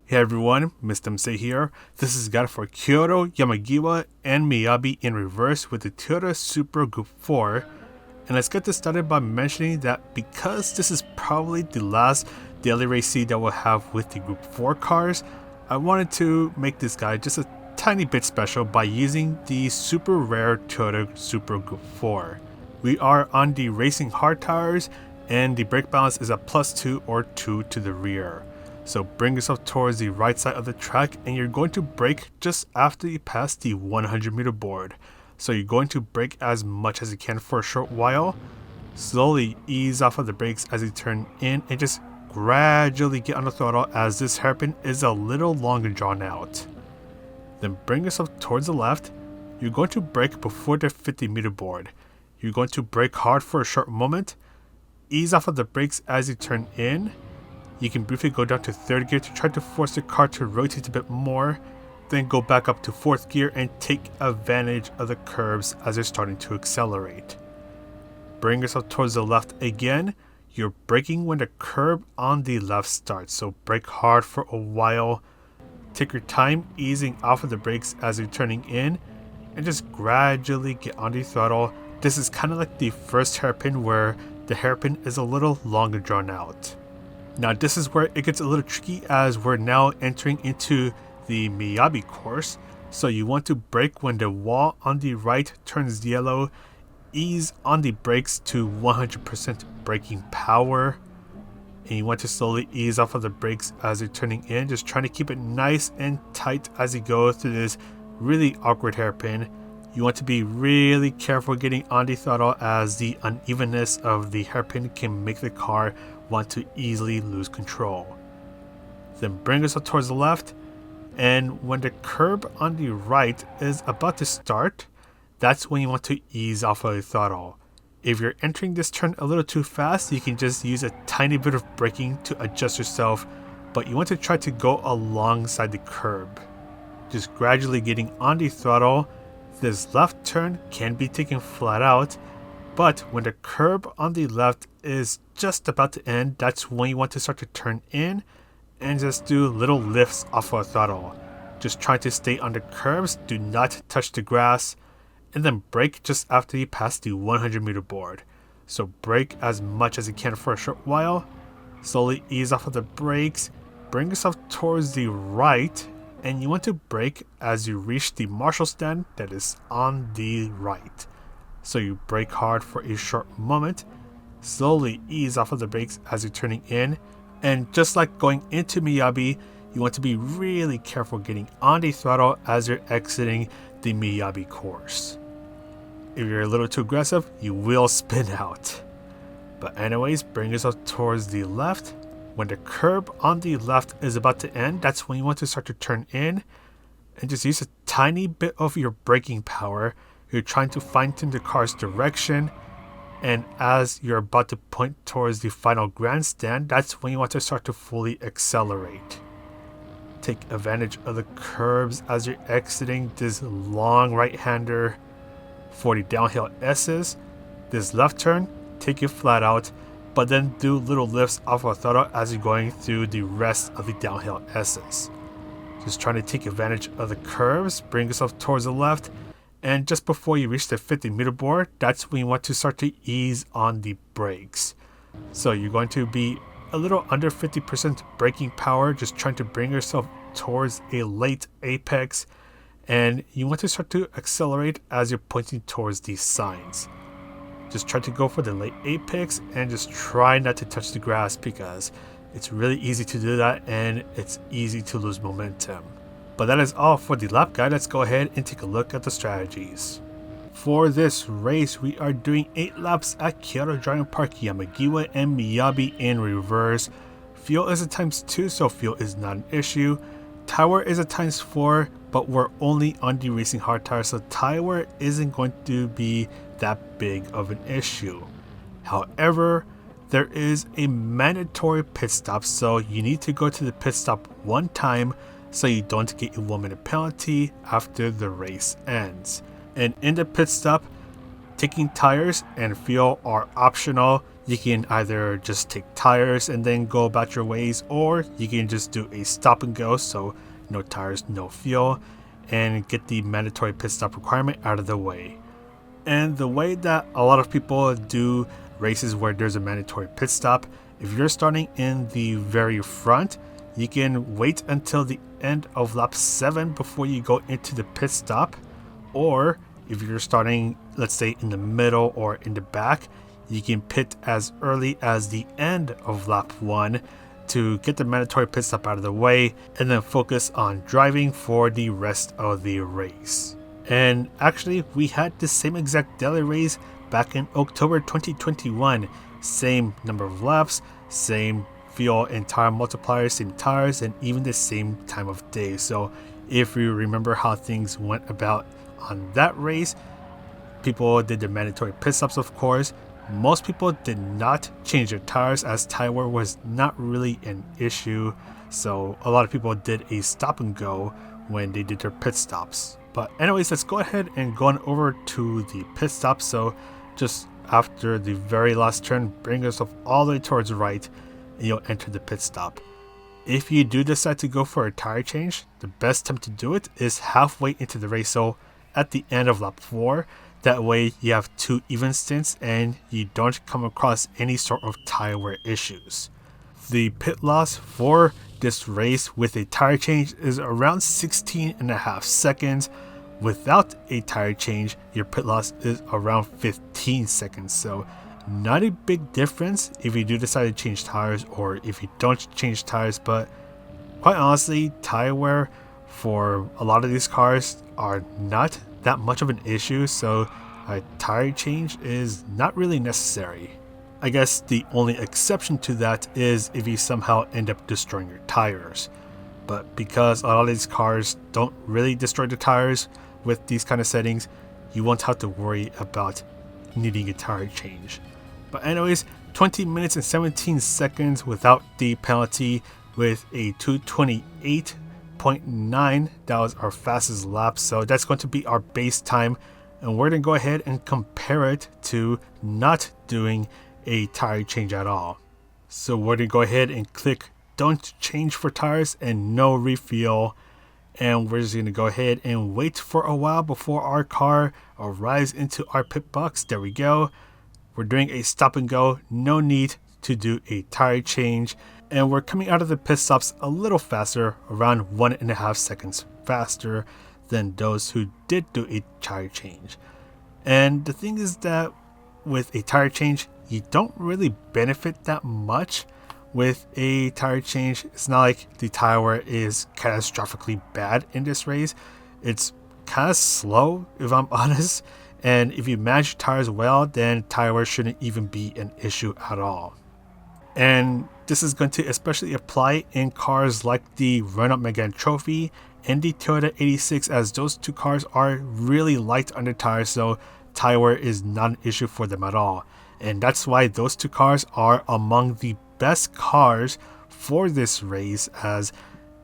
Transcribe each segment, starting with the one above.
Hey everyone, Mr. here. This is guide for Kyoto, Yamagiwa, and Miyabi in reverse with the GR Supra Gr 4. And let's get this started by mentioning that because this is probably the last daily race seed that we'll have with the Group 4 cars, I wanted to make this guide just a tiny bit special by using the super rare GR Supra Gr 4. We are on the racing hard tires and the brake balance is a +2 or 2 to the rear. So bring yourself towards the right side of the track and you're going to brake just after you pass the 100-meter board. So you're going to brake as much as you can for a short while. Slowly ease off of the brakes as you turn in and just gradually get on the throttle as this hairpin is a little longer drawn out. Then bring yourself towards the left. You're going to brake before the 50-meter board. You're going to brake hard for a short moment. Ease off of the brakes as you turn in. You can briefly go down to 3rd gear to try to force the car to rotate a bit more, then go back up to 4th gear and take advantage of the curbs as they're starting to accelerate. Bring yourself towards the left again. You're braking when the curb on the left starts, so brake hard for a while. Take your time easing off of the brakes as you're turning in, and just gradually get on the throttle. This is kind of like the first hairpin where the hairpin is a little longer drawn out. Now this is where it gets a little tricky as we're now entering into the Miyabi course. So you want to brake when the wall on the right turns yellow, ease on the brakes to 100% braking power, and you want to slowly ease off of the brakes as you're turning in, just trying to keep it nice and tight as you go through this really awkward hairpin. You want to be really careful getting on the throttle as the unevenness of the hairpin can make the car want to easily lose control. Then bring yourself towards the left, and when the curb on the right is about to start, that's when you want to ease off of the throttle. If you're entering this turn a little too fast, you can just use a tiny bit of braking to adjust yourself, but you want to try to go alongside the curb. Just gradually getting on the throttle. This left turn can be taken flat out, but when the curb on the left is just about to end, that's when you want to start to turn in and just do little lifts off of the throttle. Just try to stay on the curbs, do not touch the grass, and then brake just after you pass the 100-meter board. So brake as much as you can for a short while, slowly ease off of the brakes, bring yourself towards the right, and you want to brake as you reach the marshal stand that is on the right. So you brake hard for a short moment, slowly ease off of the brakes as you're turning in, and just like going into Miyabi, you want to be really careful getting on the throttle as you're exiting the Miyabi course. If you're a little too aggressive, you will spin out. But anyways, bring yourself towards the left. When the curb on the left is about to end, that's when you want to start to turn in and just use a tiny bit of your braking power. You're trying to fine-tune the car's direction, and as you're about to point towards the final grandstand, that's when you want to start to fully accelerate. Take advantage of the curbs as you're exiting this long right-hander. For the downhill S's, this left turn, take it flat out, but then do little lifts off of throttle as you're going through the rest of the downhill S's. Just trying to take advantage of the curves, bring yourself towards the left, and just before you reach the 50-meter board, that's when you want to start to ease on the brakes. So you're going to be a little under 50% braking power, just trying to bring yourself towards a late apex, and you want to start to accelerate as you're pointing towards these signs. Just try to go for the late apex and just try not to touch the grass because it's really easy to do that and it's easy to lose momentum. But that is all for the lap guide. Let's go ahead and take a look at the strategies. For this race, we are doing 8 laps at Kyoto Driving Park, Yamagiwa and Miyabi in reverse. Fuel is a ×2, so fuel is not an issue. Tire wear is a ×4, but we're only on the racing hard tire, so tire wear isn't going to be that big of an issue. However, there is a mandatory pit stop, so you need to go to the pit stop one time so you don't get a 1-minute penalty after the race ends. And in the pit stop, taking tires and fuel are optional. You can either just take tires and then go about your ways, or you can just do a stop and go, so no tires, no fuel, and get the mandatory pit stop requirement out of the way. And the way that a lot of people do races where there's a mandatory pit stop, if you're starting in the very front, you can wait until the end of lap 7 before you go into the pit stop. Or if you're starting, let's say, in the middle or in the back, you can pit as early as the end of lap 1 to get the mandatory pit stop out of the way, and then focus on driving for the rest of the race. And actually, we had the same exact daily race back in October 2021. Same number of laps, same fuel and tire multipliers, same tires, and even the same time of day. So if you remember how things went about on that race, people did the mandatory pit stops, of course. Most people did not change their tires, as tire wear was not really an issue. So a lot of people did a stop and go when they did their pit stops. But anyways, let's go ahead and go on over to the pit stop. So just after the very last turn, bring yourself all the way towards the right and you'll enter the pit stop. If you do decide to go for a tire change, the best time to do it is halfway into the race, so at the end of lap 4. That way you have 2 even stints and you don't come across any sort of tire wear issues. The pit loss for this race with a tire change is around 16.5 seconds. Without a tire change, your pit loss is around 15 seconds. So not a big difference if you do decide to change tires or if you don't change tires, but quite honestly, tire wear for a lot of these cars are not that much of an issue, so a tire change is not really necessary. I guess the only exception to that is if you somehow end up destroying your tires. But because a lot of these cars don't really destroy the tires with these kind of settings, you won't have to worry about needing a tire change. But anyways, 20 minutes and 17 seconds without the penalty with a 2:28.9. That was our fastest lap, so that's going to be our base time, and we're going to go ahead and compare it to not doing a tire change at all. So we're going to go ahead and click don't change for tires and no refuel, and we're just going to go ahead and wait for a while before our car arrives into our pit box. There we go. We're doing a stop and go, no need to do a tire change, and we're coming out of the pit stops a little faster, around 1.5 seconds faster than those who did do a tire change. And the thing is that with a tire change, you don't really benefit that much. With a tire change, it's not like the tire wear is catastrophically bad in this race. It's kind of slow, if I'm honest, and if you manage your tires well, then tire wear shouldn't even be an issue at all. And this is going to especially apply in cars like the Run-Up Megane Trophy and the Toyota 86, as those two cars are really light under tires, so tire wear is not an issue for them at all. And that's why those two cars are among the best cars for this race, as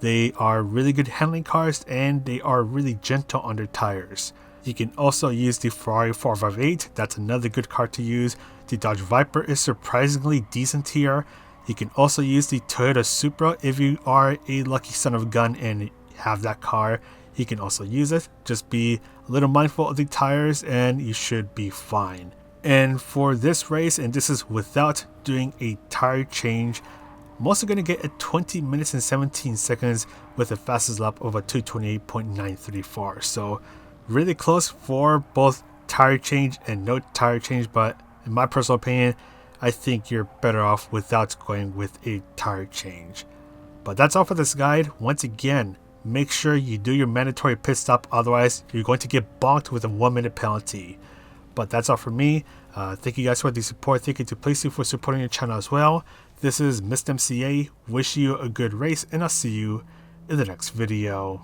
they are really good handling cars and they are really gentle under tires. You can also use the Ferrari 458, that's another good car to use. The Dodge Viper is surprisingly decent here. You can also use the Toyota Supra if you are a lucky son of a gun and have that car. You can also use it. Just be a little mindful of the tires and you should be fine. And for this race, and this is without doing a tire change, I'm also going to get a 20 minutes and 17 seconds with the fastest lap of a 2:28.934. So really close for both tire change and no tire change, but in my personal opinion, I think you're better off without going with a tire change. But that's all for this guide. Once again, make sure you do your mandatory pit stop, otherwise you're going to get bonked with a 1-minute penalty. But that's all for me. Thank you guys for the support. Thank you to Playseat for supporting your channel as well. This is Mr. MCA. Wish you a good race, and I'll see you in the next video.